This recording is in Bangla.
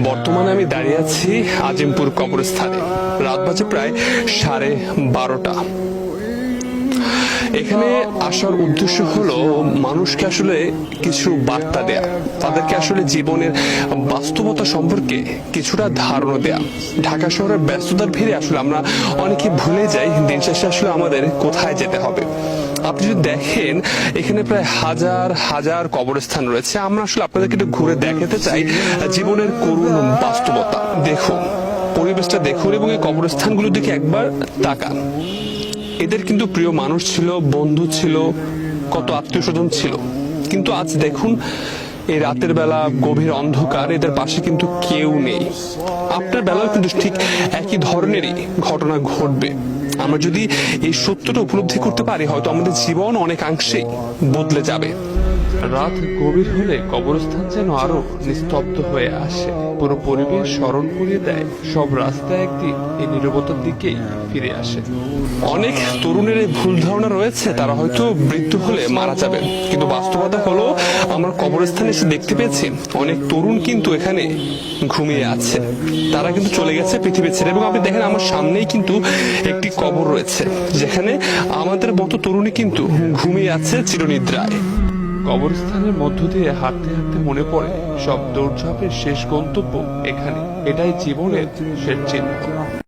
বর্তমানে আমি দাঁড়িয়ে আছি আজিমপুর কবরস্থানে। রাত বাজে প্রায় 12:30। এখানে আসার উদ্দেশ্য হলো মানুষকে আসলে কিছু বার্তা দেয়া, তাদেরকে আসলে জীবনের বাস্তবতা সম্পর্কে কিছুটা ধারণা দেয়া। ঢাকা শহরের ব্যস্ততার ভিড়ে আসলে আমরা অনেকে ভুলে যাই দিন শেষে আসলে আমাদের কোথায় যেতে হবে। আপনি যদি দেখেন এখানে প্রায় হাজার হাজার কবরস্থান রয়েছে। আমরা আসলে আপনাদেরকে একটু ঘুরে দেখাতে চাই জীবনের করুণ বাস্তবতা। দেখুন, পরিবেশটা দেখুন এবং এই কবরস্থানগুলোর দিকে একবার তাকান। এদের কিন্তু প্রিয় মানুষ ছিল, বন্ধু ছিল, কত আত্মীয় স্বজন ছিল, কিন্তু আজ দেখুন এই রাতের বেলা গভীর অন্ধকার, এদের পাশে কিন্তু কেউ নেই। আপনার বেলাও কিন্তু ঠিক একই ধরনেরই ঘটনা ঘটবে। আমরা যদি এই সত্যটা উপলব্ধি করতে পারি, হয়তো আমাদের জীবন অনেকাংশেই বদলে যাবে। রাত গভীর হলে কবরস্থান যেন আরো নিস্তব্ধ হয়ে আসে। পুরো পরিবেশ স্মরণ করিয়ে দেয় সব রাস্তায় একদিন এই নীরবতার দিকেই ফিরে আসে। অনেক তরুণের এই ভুল ধারণা রয়েছে তারা হয়তো মৃত্যু হলে মারা যাবে, কিন্তু বাস্তবতা হলো আমরা কবরস্থানে এসে দেখতে পেয়েছি অনেক তরুণ কিন্তু এখানে ঘুমিয়ে আছে। তারা কিন্তু চলে গেছে পৃথিবী ছেড়ে। এবং আপনি দেখেন আমার সামনেই কিন্তু একটি কবর রয়েছে যেখানে আমাদের মতো তরুণী কিন্তু ঘুমিয়ে আছে চিরনিদ্রায়। কবরস্থানের মধ্য দিয়ে হাঁটতে হাঁটতে মনে পড়ে সব দৌড়ঝাঁপের শেষ গন্তব্য এখানে। এটাই জীবনের শেষ চিহ্ন।